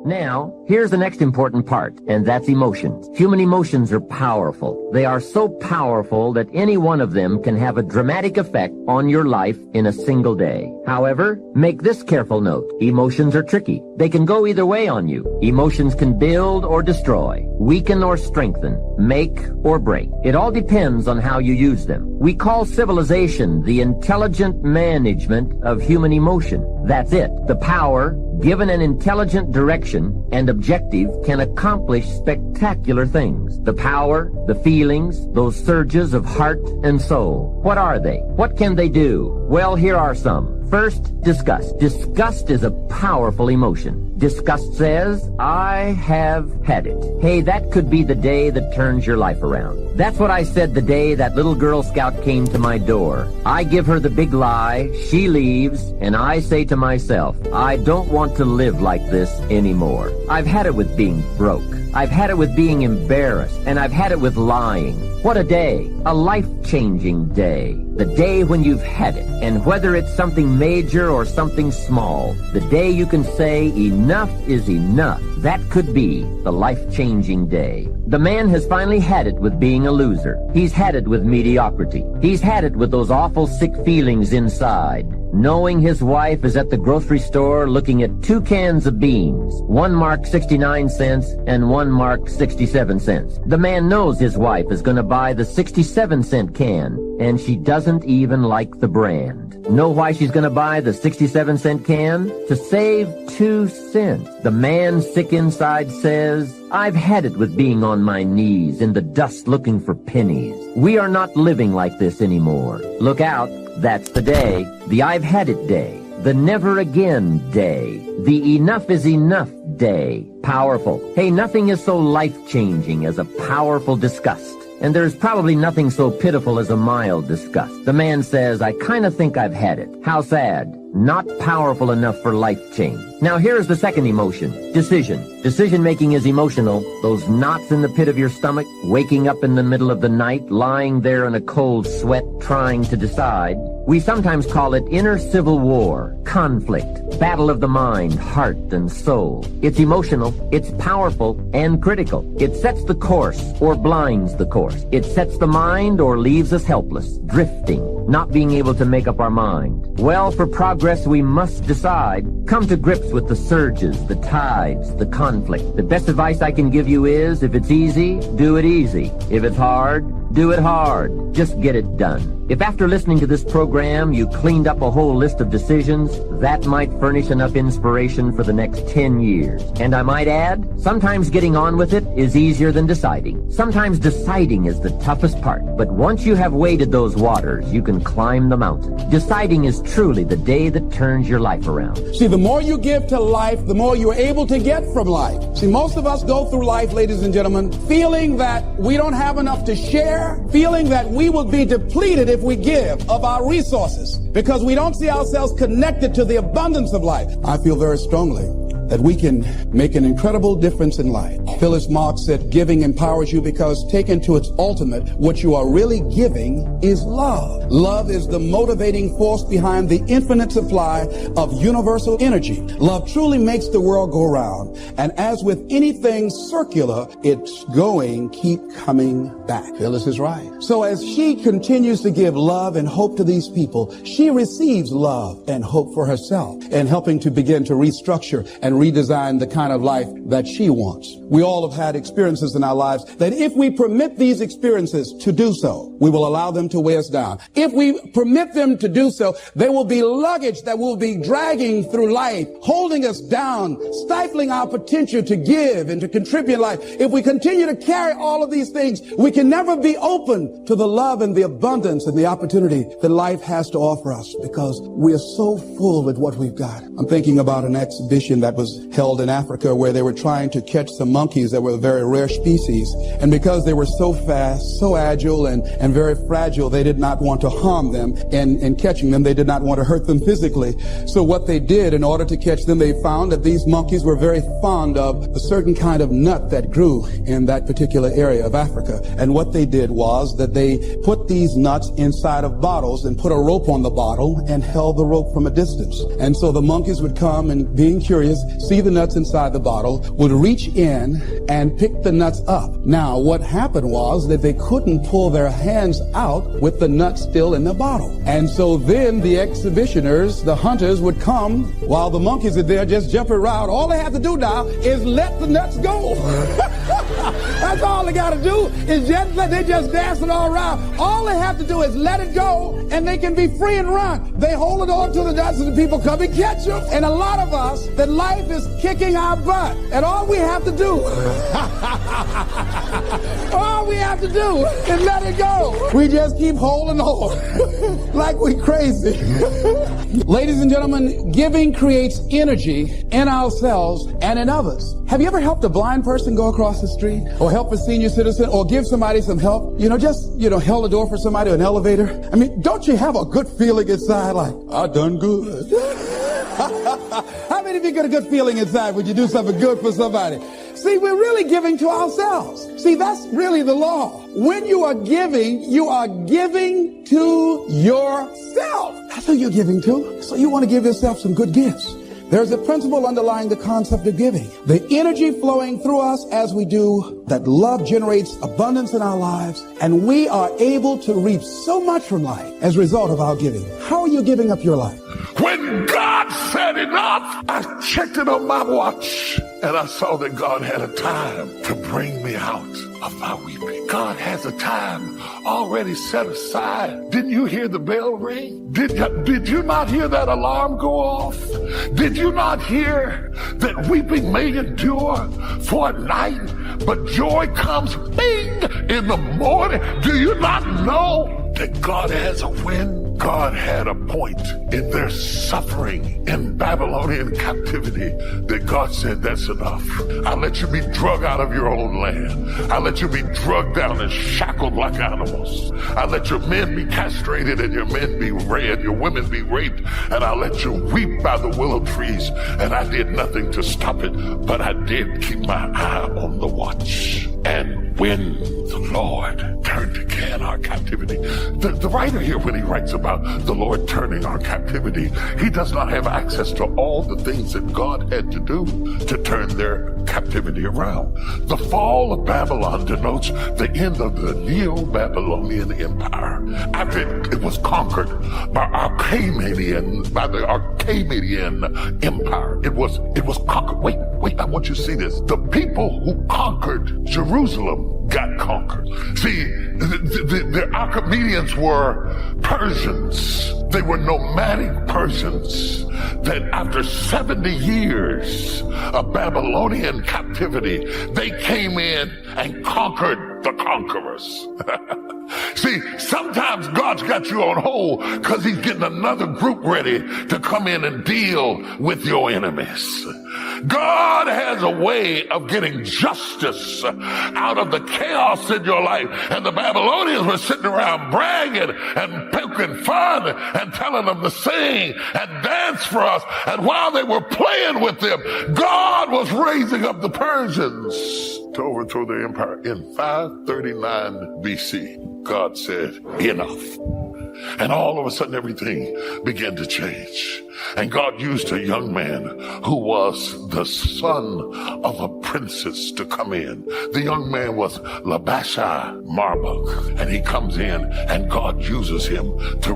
Now, here's the next important part, and that's emotions. Human emotions are powerful. They are so powerful that any one of them can have a dramatic effect on your life in a single day. However, make this careful note. Emotions are tricky. They can go either way on you. Emotions can build or destroy, weaken or strengthen, make or break. It all depends on how you use them. We call civilization the intelligent management of human emotion. That's it. The power, given an intelligent direction and objective, can accomplish spectacular things. The power, the feelings, those surges of heart and soul. What are they? What can they do? Well, here are some. First, disgust. Disgust is a powerful emotion. Disgust says, I have had it. Hey, that could be the day that turns your life around. That's what I said the day that little Girl Scout came to my door. I give her the big lie, she leaves, and I say to myself, I don't want to live like this anymore. I've had it with being broke. I've had it with being embarrassed, and I've had it with lying. What a day. A life-changing day. The day when you've had it. And whether it's something major or something small, the day you can say enough is enough. That could be the life-changing day. The man has finally had it with being a loser. He's had it with mediocrity. He's had it with those awful sick feelings inside. Knowing his wife is at the grocery store looking at 2 cans of beans, one marked 69 cents and one marked 67 cents. The man knows his wife is going to buy the 67-cent can, and she doesn't even like the brand. Know why she's going to buy the 67-cent can? To save 2 cents. The man sick inside says, I've had it with being on my knees in the dust looking for pennies. We are not living like this anymore. Look out. That's the day, the I've had it day, the never again day, the enough is enough day. Powerful. Hey, nothing is so life-changing as a powerful disgust. And there's probably nothing so pitiful as a mild disgust. The man says, I kind of think I've had it. How sad. Not powerful enough for life change. Now here's the second emotion, decision. Decision-making is emotional. Those knots in the pit of your stomach, waking up in the middle of the night, lying there in a cold sweat, trying to decide. We sometimes call it inner civil war, conflict, battle of the mind, heart, and soul. It's emotional, it's powerful, and critical. It sets the course or blinds the course. It sets the mind or leaves us helpless, drifting, not being able to make up our mind. Well, for progress, we must decide. Come to grips with the surges, the tides, the conflict. The best advice I can give you is, if it's easy, do it easy. If it's hard, do it hard. Just get it done. If after listening to this program you cleaned up a whole list of decisions, that might furnish enough inspiration for the next 10 years. And I might add, sometimes getting on with it is easier than deciding. Sometimes deciding is the toughest part. But once you have waded those waters, you can climb the mountain. Deciding is truly the day that turns your life around. See, the more you give to life, the more you're able to get from life. See, most of us go through life, ladies and gentlemen, feeling that we don't have enough to share, feeling that we will be depleted if we give of our resources because we don't see ourselves connected to the abundance of life. I feel very strongly that we can make an incredible difference in life. Phyllis Marx said, giving empowers you because taken to its ultimate, what you are really giving is love. Love is the motivating force behind the infinite supply of universal energy. Love truly makes the world go round. And as with anything circular, it's keep coming back. Phyllis is right. So as she continues to give love and hope to these people, she receives love and hope for herself and helping to begin to restructure and redesign the kind of life that she wants. We all have had experiences in our lives that if we permit these experiences to do so, we will allow them to weigh us down. If we permit them to do so, they will be luggage that will be dragging through life, holding us down, stifling our potential to give and to contribute in life. If we continue to carry all of these things, we can never be open to the love and the abundance and the opportunity that life has to offer us because we are so full with what we've got. I'm thinking about an exhibition that was held in Africa where they were trying to catch some monkeys monkeys that were a very rare species. And because they were so fast, so agile, and very fragile, they did not want to harm them in catching them. They did not want to hurt them physically. So what they did in order to catch them, they found that these monkeys were very fond of a certain kind of nut that grew in that particular area of Africa. And what they did was that they put these nuts inside of bottles and put a rope on the bottle and held the rope from a distance. And so the monkeys would come and, being curious, see the nuts inside the bottle, would reach in and pick the nuts up. Now, what happened was that they couldn't pull their hands out with the nuts still in the bottle. And so then the exhibitioners, the hunters, would come while the monkeys are there just jumping around. All they have to do now is let the nuts go. That's all they got to do is just let, they just dancing all around. All they have to do is let it go and they can be free and run. They hold it on to the nuts and the people come and catch them. And a lot of us, that life is kicking our butt. And all we have to do, all we have to do is let it go. We just keep holding on like we crazy. Ladies and gentlemen, giving creates energy in ourselves and in others. Have you ever helped a blind person go across the street, or help a senior citizen, or give somebody some help? Just held the door for somebody, an elevator. I mean, don't you have a good feeling inside, like, I done good? How many of you get a good feeling inside when you do something good for somebody? See, we're really giving to ourselves. See, that's really the law. When you are giving to yourself. That's who you're giving to. So you want to give yourself some good gifts. There's a principle underlying the concept of giving. The energy flowing through us as we do, that love generates abundance in our lives, and we are able to reap so much from life as a result of our giving. How are you giving up your life? When God said enough, I checked it on my watch, and I saw that God had a time to bring me out of my weeping. God has a time already set aside. Didn't you hear the bell ring? Did you not hear that alarm go off? Did you not hear that weeping may endure for a night, but joy comes bing in the morning? Do you not know that God has a when? God had a point in their suffering in Babylonian captivity that God said, that's enough. I'll let you be drug out of your own land. I'll let you be drugged down and shackled like animals. I'll let your men be castrated and your men be raped, your women be raped, and I'll let you weep by the willow trees. And I did nothing to stop it, but I did keep my eye on the watch. And when the Lord turned again our captivity, the writer here, when he writes about the Lord turning our captivity, he does not have access to all the things that God had to do to turn their captivity around. The fall of Babylon denotes the end of the Neo-Babylonian Empire. After it was conquered by the Archemenian Empire, it was conquered. Wait, I want you to see this. The people who conquered Jerusalem got conquered. See, the Archemenians were Persians. They were nomadic Persians that after 70 years of Babylonian captivity, they came in and conquered the conquerors. See, sometimes God's got you on hold because he's getting another group ready to come in and deal with your enemies. God has a way of getting justice out of the chaos in your life. And the Babylonians were sitting around bragging and poking fun and telling them to sing and dance for us. And while they were playing with them, God was raising up the Persians to overthrow their empire. In 539 BC, God said, enough. And all of a sudden, everything began to change. And God used a young man who was the son of a princess to come in. The young man was Labashai Marduk. And he comes in, and God uses him to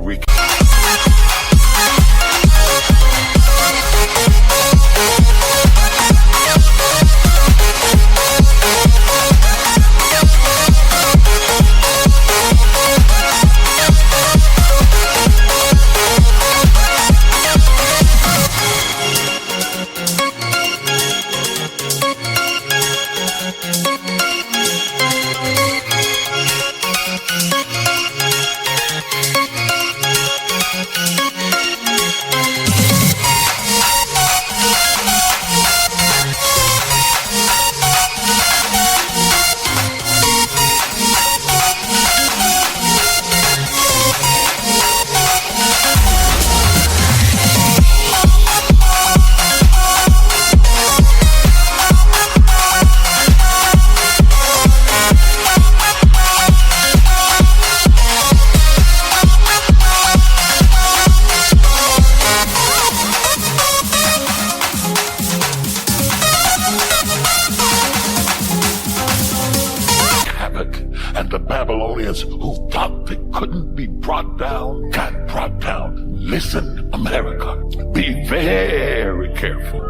Babylonians who thought they couldn't be brought down got brought down. Listen, America, be very careful.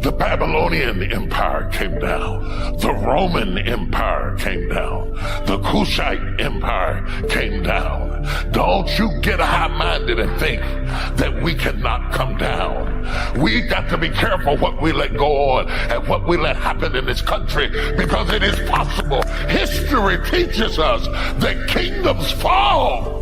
The Babylonian Empire came down. The Roman Empire came down. The Kushite Empire came down. Don't you get high-minded and think that we cannot come down. We got to be careful what we let go on and what we let happen in this country, because it is possible. History teaches us that kingdoms fall.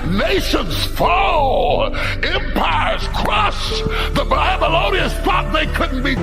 Nations fall. Empires crush. The Babylonians thought they couldn't be.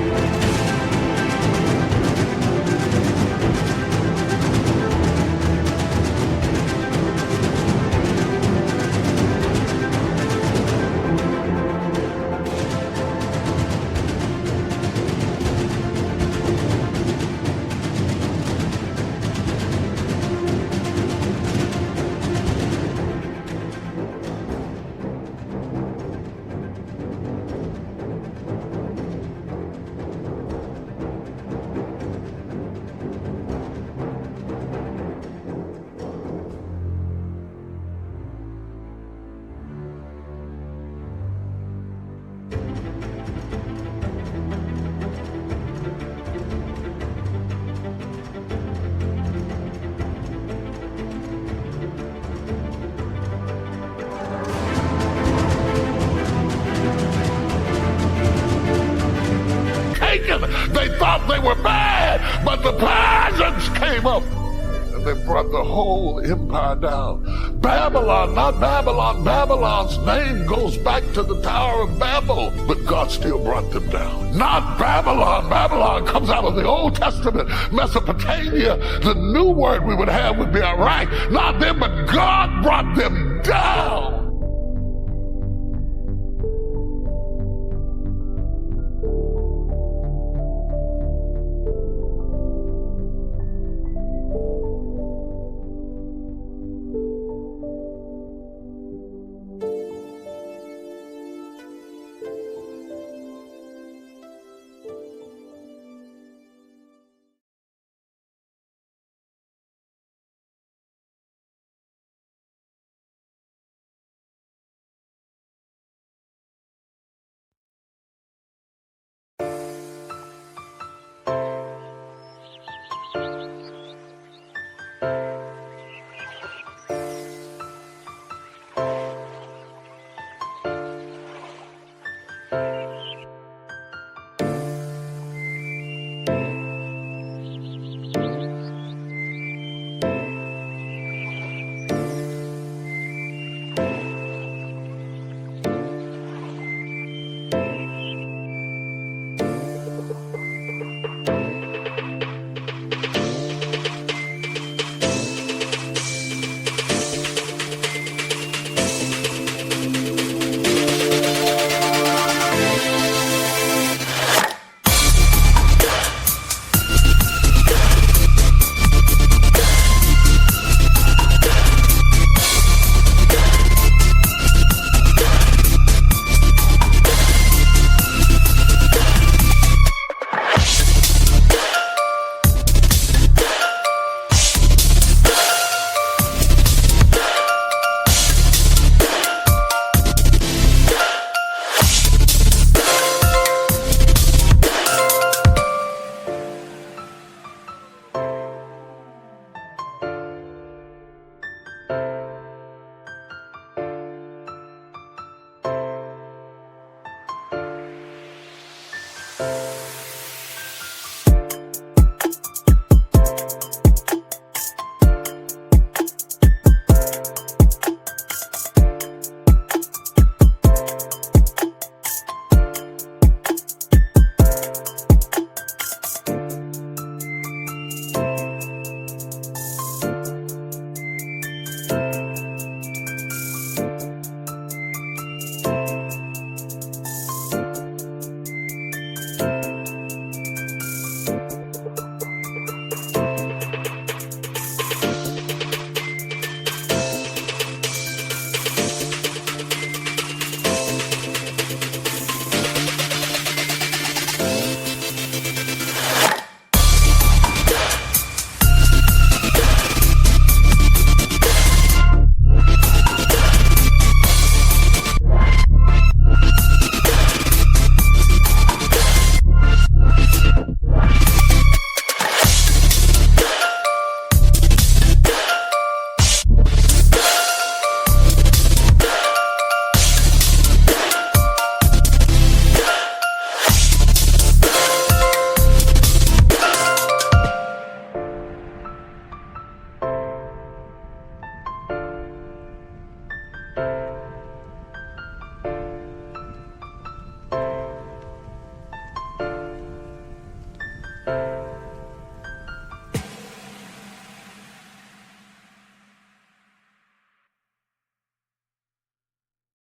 They thought they were bad, but the Persians came up and they brought the whole empire down. Babylon, not Babylon. Babylon's name goes back to the Tower of Babel, but God still brought them down. Not Babylon. Babylon comes out of the Old Testament, Mesopotamia. The new word we would have would be all right. Not them, but God brought them down.